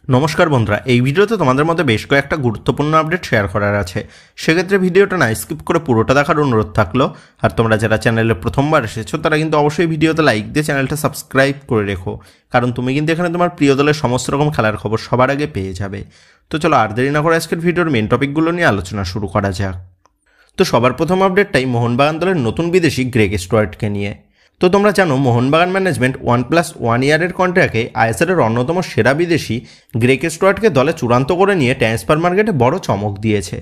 নমস্কার বন্ধুরা, এই ভিডিওতে তোমাদের মধ্যে বেশ কয়েকটা গুরুত্বপূর্ণ আপডেট শেয়ার করার আছে। সেক্ষেত্রে ভিডিওটা না স্কিপ করে পুরোটা দেখার অনুরোধ থাকলো। আর তোমরা যারা চ্যানেলে প্রথমবার এসেছো তারা কিন্তু অবশ্যই ভিডিওতে লাইক দিয়ে চ্যানেলটা সাবস্ক্রাইব করে রেখো, কারণ তুমি কিন্তু এখানে তোমার প্রিয় দলের সমস্ত রকম খেলার খবর সবার আগে পেয়ে যাবে। তো চলো আর দেরি না করে আজকের ভিডিওর মেন টপিকগুলো নিয়ে আলোচনা শুরু করা যাক। তো সবার প্রথম আপডেটটাই মোহনবাগান দলের নতুন বিদেশি গ্রেগ স্টুয়ার্টকে নিয়ে। তো তোমরা জানো মোহনবাগান ম্যানেজমেন্ট 1+1 ইয়ারের কন্ট্রাক্টে আইএসএলের অন্যতম সেরা বিদেশি গ্রেগ স্টুয়ার্টকে দলে চূড়ান্ত করে নিয়ে ট্রান্সফার মার্কেটে বড় চমক দিয়েছে।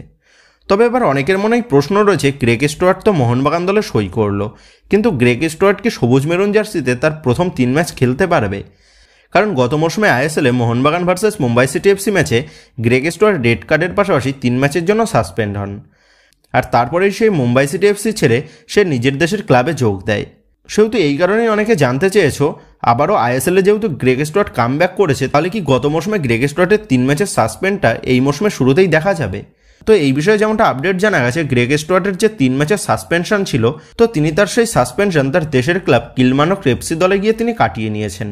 তবে এবার অনেকের মনেই প্রশ্ন রয়েছে, গ্রেগ স্টুয়ার্ট তো মোহনবাগান দলে সই করলো, কিন্তু গ্রেগ স্টুয়ার্ট কি সবুজ মেরুন জার্সিতে তার প্রথম 3 ম্যাচ খেলতে পারবে? কারণ গত মৌসুমে আইএসএলে Mohun Bagan versus Mumbai City FC ম্যাচে গ্রেগ স্টুয়ার্ট রেড কার্ডের পাশাপাশি 3 ম্যাচের জন্য সাসপেন্ড হন। আর তারপরেই সেই মুম্বাই সিটি এফসি ছেড়ে সে নিজের দেশের ক্লাবে যোগ দেয়। সেহেতু এই কারণেই অনেকে জানতে চেয়েছো, আবারও আইএসএলে যেহেতু গ্রেগ স্টুয়ার্ট কামব্যাক করেছে, তাহলে কি গত মৌসুমে গ্রেগ স্টুয়ার্টের 3 ম্যাচের সাসপেন্ডটা এই মৌসুমে শুরুতেই দেখা যাবে? তো এই বিষয়ে যেমনটা আপডেট জানা গেছে, গ্রেগ স্টুয়ার্টের যে 3 ম্যাচের সাসপেনশন ছিল, তো তিনি তার সেই সাসপেনশন তার দেশের ক্লাব কিলমারনক এফসি দলে গিয়ে তিনি কাটিয়ে নিয়েছেন।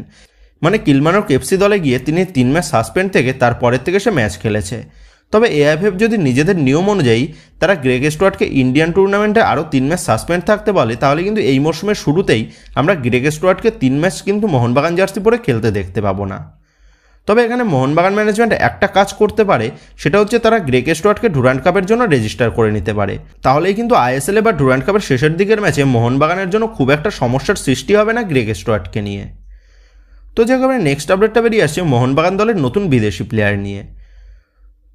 মানে কিলমারনক এফসি দলে গিয়ে তিনি 3 ম্যাচ সাসপেন্ড থেকে তারপরের থেকে সে ম্যাচ খেলেছে। তবে এআইএফএফ যদি নিজেদের নিয়ম অনুযায়ী তারা গ্রেগ স্টুয়ার্টকে ইন্ডিয়ান টুর্নামেন্টে আরও 3 ম্যাচ সাসপেন্ড থাকতে বলে, তাহলে কিন্তু এই মরশুমের শুরুতেই আমরা গ্রেগ স্টুয়ার্টকে 3 ম্যাচ কিন্তু মোহনবাগান জার্সি পরে খেলতে দেখতে পাবো না। তবে এখানে মোহনবাগান ম্যানেজমেন্ট একটা কাজ করতে পারে, সেটা হচ্ছে তারা গ্রেগ স্টুয়ার্টকে ডুরান্ড কাপের জন্য রেজিস্টার করে নিতে পারে। তাহলেই কিন্তু আইএসএলে বা ডুরান্ড কাপের শেষের দিকের ম্যাচে মোহনবাগানের জন্য খুব একটা সমস্যার সৃষ্টি হবে না গ্রেগ স্টুয়ার্টকে নিয়ে। তো যেভাবে নেক্সট আপডেটটা বেরিয়ে আসছে মোহনবাগান দলের নতুন বিদেশি প্লেয়ার নিয়ে।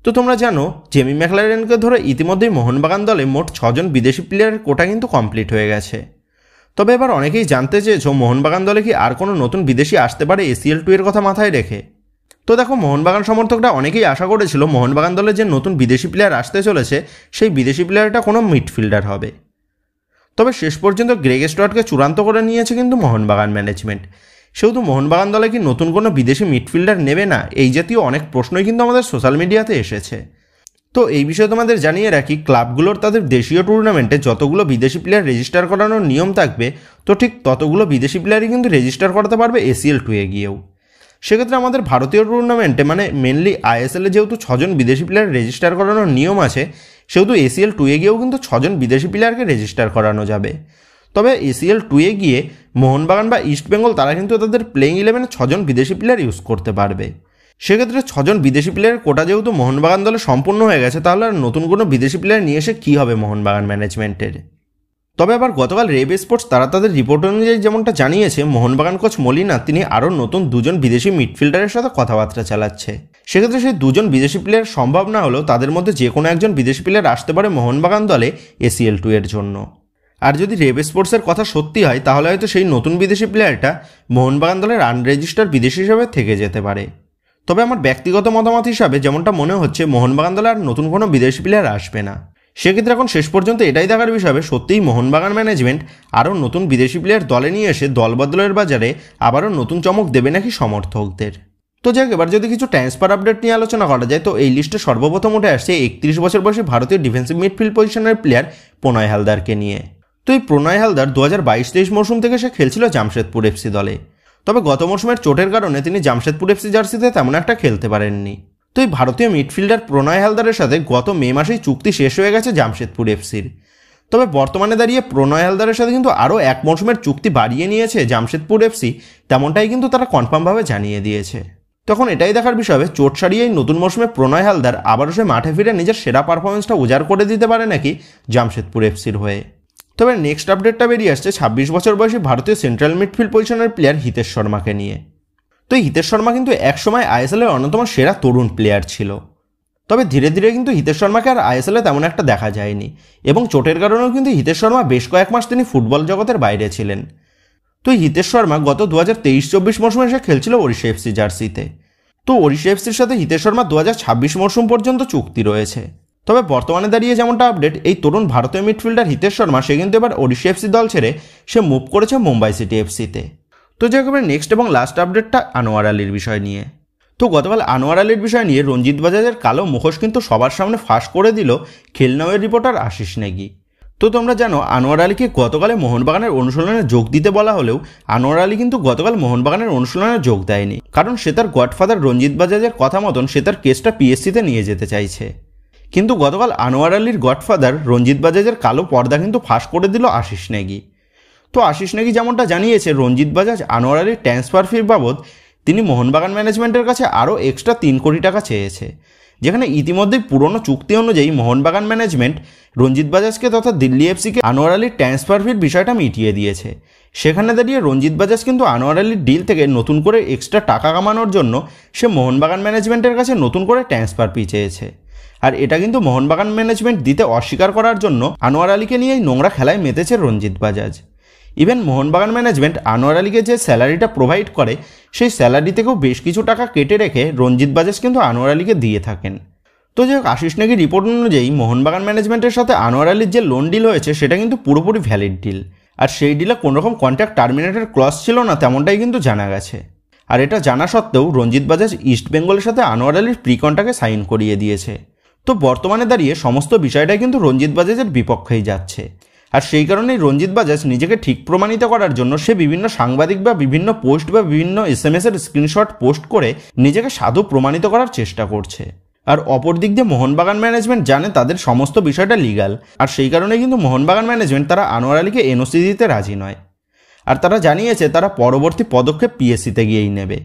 তো তোমরা জানো জেমি ম্যাকলারেনকে ধরে ইতিমধ্যেই মোহনবাগান দলে মোট 6 জন বিদেশি প্লেয়ারের কোটা কিন্তু কমপ্লিট হয়ে গেছে। তবে এবার অনেকেই জানতে চেয়েছো, মোহনবাগান দলে কি আর কোনো নতুন বিদেশি আসতে পারে ACL2 এর কথা মাথায় রেখে? তো দেখো, মোহনবাগান সমর্থকরা অনেকেই আশা করেছিল মোহনবাগান দলে যে নতুন বিদেশি প্লেয়ার আসতে চলেছে, সেই বিদেশি প্লেয়ারটা কোনো মিডফিল্ডার হবে। তবে শেষ পর্যন্ত গ্রেগ স্টুয়ার্টকে চূড়ান্ত করে নিয়েছে কিন্তু মোহনবাগান ম্যানেজমেন্ট। সেহেতু মোহনবাগান দলে কি নতুন কোনো বিদেশি মিডফিল্ডার নেবে না, এই জাতীয় অনেক প্রশ্নই কিন্তু আমাদের সোশ্যাল মিডিয়াতে এসেছে। তো এই বিষয়ে তোমাদের জানিয়ে রাখি, ক্লাবগুলোর তাদের দেশীয় টুর্নামেন্টে যতগুলো বিদেশি প্লেয়ার রেজিস্টার করানোর নিয়ম থাকবে, তো ঠিক ততগুলো বিদেশি প্লেয়ারই কিন্তু রেজিস্টার করাতে পারবে ACL2 এ গিয়েও। সেক্ষেত্রে আমাদের ভারতীয় টুর্নামেন্টে মানে মেনলি আইএসএলে যেহেতু 6 জন বিদেশি প্লেয়ার রেজিস্টার করানোর নিয়ম আছে, সেহেতু ACL2 এ গিয়েও কিন্তু 6 জন বিদেশি প্লেয়ারকে রেজিস্টার করানো যাবে। তবে ACL2 এ গিয়ে মোহনবাগান বা ইস্টবেঙ্গল তারা কিন্তু তাদের প্লেইং 11-এ 6 জন বিদেশি প্লেয়ার ইউজ করতে পারবে। সেক্ষেত্রে 6 জন বিদেশি প্লেয়ারের কোটা যেহেতু মোহনবাগান দলে সম্পূর্ণ হয়ে গেছে, তাহলে আর নতুন কোনো বিদেশি প্লেয়ার নিয়ে এসে কী হবে মোহনবাগান ম্যানেজমেন্টের? তবে আবার গতকাল রেব স্পোর্টস তারা তাদের রিপোর্ট অনুযায়ী যেমনটা জানিয়েছে, মোহনবাগান কোচ মলিনা তিনি আরও নতুন 2 জন বিদেশি মিডফিল্ডারের সাথে কথাবার্তা চালাচ্ছে। সেক্ষেত্রে সেই 2 জন বিদেশি প্লেয়ার সম্ভব না হলেও তাদের মধ্যে যে কোনো একজন বিদেশি প্লেয়ার আসতে পারে মোহনবাগান দলে ACL2 এর জন্য। আর যদি রেব স্পোর্টসের কথা সত্যি হয়, তাহলে হয়তো সেই নতুন বিদেশি প্লেয়ারটা মোহনবাগান দলের আনরেজিস্টার্ড বিদেশি হিসাবে থেকে যেতে পারে। তবে আমার ব্যক্তিগত মতামত হিসাবে যেমনটা মনে হচ্ছে, মোহনবাগান দলে আর নতুন কোনো বিদেশি প্লেয়ার আসবে না। সেক্ষেত্রে এখন শেষ পর্যন্ত এটাই দেখার বিষয়, সত্যিই মোহনবাগান ম্যানেজমেন্ট আরও নতুন বিদেশি প্লেয়ার দলে নিয়ে এসে দল বদলের বাজারে আবারও নতুন চমক দেবে নাকি সমর্থকদের। তো যাক, এবার যদি কিছু ট্রান্সফার আপডেট নিয়ে আলোচনা করা যায়, তো এই লিস্টে সর্বপ্রথম উঠে আসছে 31 বছর বয়সী ভারতীয় ডিফেন্সিভ মিডফিল্ড পজিশনের প্লেয়ার প্রণয় হালদারকে নিয়ে। তো এই প্রণয় হালদার 2022-23 মৌসুম থেকে সে খেলছিল জামশেদপুর এফসি দলে। তবে গত মৌসুমের চোটের কারণে তিনি জামশেদপুর এফসি জার্সিতে তেমন একটা খেলতে পারেননি। তো এই ভারতীয় মিডফিল্ডার প্রণয় হালদারের সাথে গত মে মাসেই চুক্তি শেষ হয়ে গেছে জামশেদপুর এফসির। তবে বর্তমানে দাঁড়িয়ে প্রণয় হালদারের সাথে কিন্তু আরও 1 মৌসুমের চুক্তি বাড়িয়ে নিয়েছে জামশেদপুর এফসি, তেমনটাই কিন্তু তারা কনফার্মভাবে জানিয়ে দিয়েছে। তখন এটাই দেখার বিষয় হবে, চোট সারিয়ে এই নতুন মৌসুমে প্রণয় হালদার আবারও সে মাঠে ফিরে নিজের সেরা পারফরমেন্সটা উজাড় করে দিতে পারে নাকি জামশেদপুর এফসির হয়ে। তবে নেক্সট আপডেটটা বেরিয়ে আসছে 26 বছর বয়সী ভারতীয় সেন্ট্রাল মিডফিল্ড পজিশনের প্লেয়ার হিতেশ শর্মাকে নিয়ে। তো হিতেশ শর্মা কিন্তু একসময় আইএসএলের অন্যতম সেরা তরুণ প্লেয়ার ছিল। তবে ধীরে ধীরে কিন্তু হিতেশ শর্মাকে আর আইএসএলে তেমন একটা দেখা যায়নি, এবং চোটের কারণেও কিন্তু হিতেশ শর্মা বেশ কয়েক মাস তিনি ফুটবল জগতের বাইরে ছিলেন। তো হিতেশ শর্মা গত 2023-24 মৌসুমে সে খেলছিল ওড়িশা এফসি জার্সিতে। তো ওড়িশা এফসির সাথে হিতেশ শর্মা 2026 মৌসুম পর্যন্ত চুক্তি রয়েছে। তবে বর্তমানে দাঁড়িয়ে যেমনটা আপডেট, এই তরুণ ভারতীয় মিডফিল্ডার হিতেশ শর্মা সে কিন্তু এবার ওড়িশা এফসি দল ছেড়ে সে মুভ করেছে মুম্বাই সিটি এফসিতে। তো যে একেবারে নেক্সট এবং লাস্ট আপডেটটা আনোয়ার আলীর বিষয় নিয়ে। তো গতকাল আনোয়ার আলীর বিষয় নিয়ে রঞ্জিত বাজাজের কালো মুখোশ কিন্তু সবার সামনে ফাঁস করে দিল খেলনাওয়ের রিপোর্টার আশিস নেগি। তো তোমরা জানো আনোয়ার আলীকে গতকালে মোহনবাগানের অনুশীলনে যোগ দিতে বলা হলেও আনোয়ার আলী কিন্তু গতকাল মোহনবাগানের অনুশীলনে যোগ দেয়নি, কারণ সে তার গডফাদার রঞ্জিত বাজাজের কথা মতন সে তার কেসটা পিএসসিতে নিয়ে যেতে চাইছে। কিন্তু গতকাল আনোয়ার আলীর গডফাদার রঞ্জিত বাজাজের কালো পর্দা কিন্তু ফাঁস করে দিল আশিস নেগি। তো আশিস নেগি যেমনটা জানিয়েছে, রঞ্জিত বাজাজ আনোয়ার আলীর ট্রান্সফার ফির বাবদ তিনি মোহনবাগান ম্যানেজমেন্টের কাছে আরও এক্সট্রা 3 কোটি টাকা চেয়েছে, যেখানে ইতিমধ্যেই পুরনো চুক্তি অনুযায়ী মোহনবাগান ম্যানেজমেন্ট রঞ্জিত বাজাজকে তথা দিল্লি এফসিকে আনোয়ার আলীর ট্রান্সফার ফির বিষয়টা মিটিয়ে দিয়েছে। সেখানে দাঁড়িয়ে রঞ্জিত বাজাজ কিন্তু আনোয়ার আলীর ডিল থেকে নতুন করে এক্সট্রা টাকা কামানোর জন্য সে মোহনবাগান ম্যানেজমেন্টের কাছে নতুন করে ট্রান্সফার ফি চেয়েছে। আর এটা কিন্তু মোহনবাগান ম্যানেজমেন্ট দিতে অস্বীকার করার জন্য আনোয়ার আলীকে নিয়ে এই নোংরা খেলায় মেতেছে রঞ্জিত বাজাজ। ইভেন মোহনবাগান ম্যানেজমেন্ট আনোয়ার আলীকে যে স্যালারিটা প্রোভাইড করে সেই স্যালারি থেকেও বেশ কিছু টাকা কেটে রেখে রঞ্জিত বাজাজ কিন্তু আনোয়ার আলীকে দিয়ে থাকেন। তো যাই হোক, আশিস নেগির রিপোর্ট অনুযায়ী মোহনবাগান ম্যানেজমেন্টের সাথে আনোয়ার আলীর যে লোন ডিল হয়েছে সেটা কিন্তু পুরোপুরি ভ্যালিড ডিল, আর সেই ডিলে কোনোরকম কন্ট্রাক্ট টার্মিনেটের ক্লজ ছিল না তেমনটাই কিন্তু জানা গেছে। আর এটা জানা সত্ত্বেও রঞ্জিত বাজাজ ইস্ট বেঙ্গলের সাথে আনোয়ার আলীর প্রি কন্ট্রাক্টে সাইন করিয়ে দিয়েছে। তো বর্তমানে দাঁড়িয়ে সমস্ত বিষয়টাই কিন্তু রঞ্জিত বাজাজের বিপক্ষেই যাচ্ছে, আর সেই কারণেই রঞ্জিত বাজাজ নিজেকে ঠিক প্রমাণিত করার জন্য সে বিভিন্ন সাংবাদিক বা বিভিন্ন পোস্ট বা বিভিন্ন SMS-এর স্ক্রিনশট পোস্ট করে নিজেকে সাধু প্রমাণিত করার চেষ্টা করছে। আর অপর দিক দিয়ে মোহনবাগান ম্যানেজমেন্ট জানে তাদের সমস্ত বিষয়টা লিগাল, আর সেই কারণেই কিন্তু মোহনবাগান ম্যানেজমেন্ট তারা আনোয়ার আলীকে NOC দিতে রাজি নয়। আর তারা জানিয়েছে তারা পরবর্তী পদক্ষেপ পিএসসিতে গিয়েই নেবে,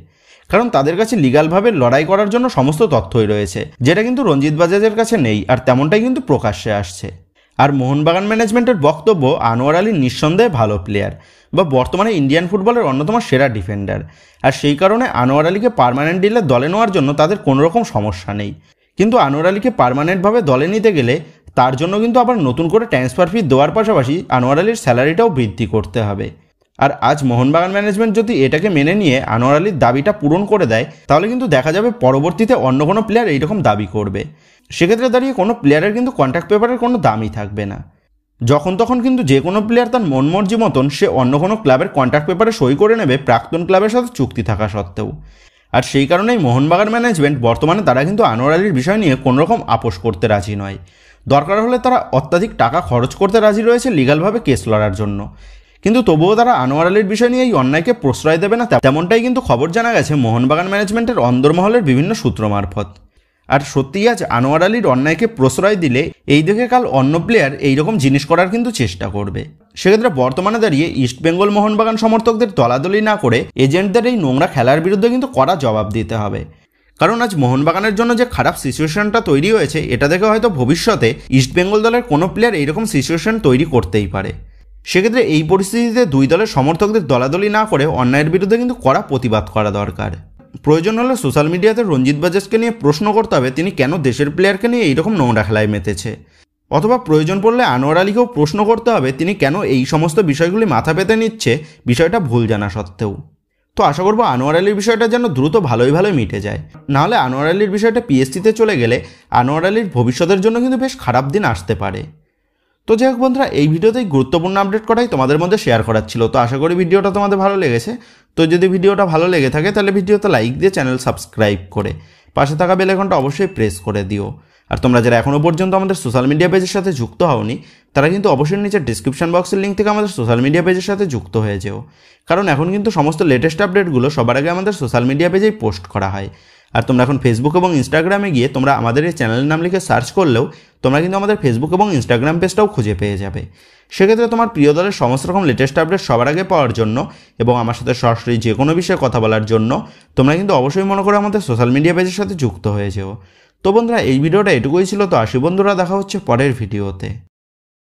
কারণ তাদের কাছে লিগালভাবে লড়াই করার জন্য সমস্ত তথ্যই রয়েছে, যেটা কিন্তু রঞ্জিত বাজাজের কাছে নেই, আর তেমনটাই কিন্তু প্রকাশ্যে আসছে। আর মোহনবাগান ম্যানেজমেন্টের বক্তব্য আনোয়ার আলী নিঃসন্দেহে ভালো প্লেয়ার বা বর্তমানে ইন্ডিয়ান ফুটবলের অন্যতম সেরা ডিফেন্ডার, আর সেই কারণে আনোয়ার আলীকে পার্মানেন্ট ডিলে দলে নেওয়ার জন্য তাদের কোনো রকম সমস্যা নেই। কিন্তু আনোয়ার আলীকে পার্মানেন্টভাবে দলে নিতে গেলে তার জন্য কিন্তু আবার নতুন করে ট্রান্সফার ফি দেওয়ার পাশাপাশি আনোয়ার আলীর স্যালারিটাও বৃদ্ধি করতে হবে। আর আজ মোহনবাগান ম্যানেজমেন্ট যদি এটাকে মেনে নিয়ে আনোয়ার আলীর দাবিটা পূরণ করে দেয়, তাহলে কিন্তু দেখা যাবে পরবর্তীতে অন্য কোনো প্লেয়ার এইরকম দাবি করবে। সেক্ষেত্রে দাঁড়িয়ে কোনো প্লেয়ারের কিন্তু কন্ট্রাক্ট পেপারের কোনো দামই থাকবে না। যখন তখন কিন্তু যে কোনো প্লেয়ার তার মনমর্জি মতন সে অন্য কোনো ক্লাবের কন্ট্রাক্ট পেপারে সই করে নেবে প্রাক্তন ক্লাবের সাথে চুক্তি থাকা সত্ত্বেও। আর সেই কারণেই মোহনবাগান ম্যানেজমেন্ট বর্তমানে তারা কিন্তু আনোয়ার আলীর বিষয় নিয়ে কোনোরকম আপোষ করতে রাজি নয়। দরকার হলে তারা অত্যাধিক টাকা খরচ করতে রাজি রয়েছে লিগালভাবে কেস লড়ার জন্য, কিন্তু তবুও তারা আনোয়ার আলীর বিষয় নিয়ে এই অন্যায়কে প্রশ্রয় দেবে না, তেমনটাই কিন্তু খবর জানা গেছে মোহনবাগান ম্যানেজমেন্টের অন্দরমহলের বিভিন্ন সূত্র মারফত। আর সত্যিই আজ আনোয়ার আলীর অন্যায়কে প্রশ্রয় দিলে এই দেখে কাল অন্য প্লেয়ার এইরকম জিনিস করার কিন্তু চেষ্টা করবে। সেক্ষেত্রে বর্তমানে দাঁড়িয়ে ইস্টবেঙ্গল মোহনবাগান সমর্থকদের দলাদলি না করে এজেন্টদের এই নোংরা খেলার বিরুদ্ধে কিন্তু কড়া জবাব দিতে হবে, কারণ আজ মোহনবাগানের জন্য যে খারাপ সিচুয়েশনটা তৈরি হয়েছে এটা দেখে হয়তো ভবিষ্যতে ইস্টবেঙ্গল দলের কোনো প্লেয়ার এইরকম সিচুয়েশন তৈরি করতেই পারে। সেক্ষেত্রে এই পরিস্থিতিতে দুই দলের সমর্থকদের দলাদলি না করে অন্যায়ের বিরুদ্ধে কিন্তু কড়া প্রতিবাদ করা দরকার। প্রয়োজন হলে সোশ্যাল মিডিয়াতে রঞ্জিত বাজাজকে নিয়ে প্রশ্ন করতে হবে তিনি কেন দেশের প্লেয়ারকে নিয়ে এইরকম নোংরা খেলায় মেতেছে, অথবা প্রয়োজন পড়লে আনোয়ার আলীকেও প্রশ্ন করতে হবে তিনি কেন এই সমস্ত বিষয়গুলি মাথা পেতে নিচ্ছে বিষয়টা ভুল জানা সত্ত্বেও। তো আশা করবো আনোয়ার আলীর বিষয়টা যেন দ্রুত ভালোই মিটে যায়, নাহলে আনোয়ার আলীর বিষয়টা পিএসসিতে চলে গেলে আনোয়ার আলীর ভবিষ্যতের জন্য কিন্তু বেশ খারাপ দিন আসতে পারে। তো যাই হোক বন্ধুরা, এই ভিডিওতেই গুরুত্বপূর্ণ আপডেট করাই তোমাদের মধ্যে শেয়ার করার ছিল। তো আশা করি ভিডিওটা তোমাদের ভালো লেগেছে। তো যদি ভিডিওটা ভালো লেগে থাকে তাহলে ভিডিওতে লাইক দিয়ে চ্যানেল সাবস্ক্রাইব করে পাশে থাকা বেল আইকনটা অবশ্যই প্রেস করে দিও। আর তোমরা যারা এখনও পর্যন্ত আমাদের সোশ্যাল মিডিয়া পেজের সাথে যুক্ত হওনি তারা কিন্তু অবশ্যই নিচে ডিসক্রিপশন বক্সের লিঙ্ক থেকে আমাদের সোশ্যাল মিডিয়া পেজের সাথে যুক্ত হয়ে যেও, কারণ এখন কিন্তু সমস্ত লেটেস্ট আপডেটগুলো সবার আগে আমাদের সোশ্যাল মিডিয়া পেজেই পোস্ট করা হয়। আর তোমরা এখন ফেসবুক এবং ইনস্টাগ্রামে গিয়ে তোমরা আমাদের এই চ্যানেলের নাম লিখে সার্চ করলেও তোমরা কিন্তু আমাদের ফেসবুক এবং ইনস্টাগ্রাম পেজটাও খুঁজে পেয়ে যাবে। সেক্ষেত্রে তোমার প্রিয় দলের সমস্ত রকম লেটেস্ট আপডেট সবার আগে পাওয়ার জন্য এবং আমার সাথে সরাসরি যে কোনো বিষয়ে কথা বলার জন্য তোমরা কিন্তু অবশ্যই মনে করে আমাদের সোশ্যাল মিডিয়া পেজের সাথে যুক্ত হয়ে যেও। তো বন্ধুরা, এই ভিডিওটা এটুকুই ছিল। তো আসি বন্ধুরা, দেখা হচ্ছে পরের ভিডিওতে।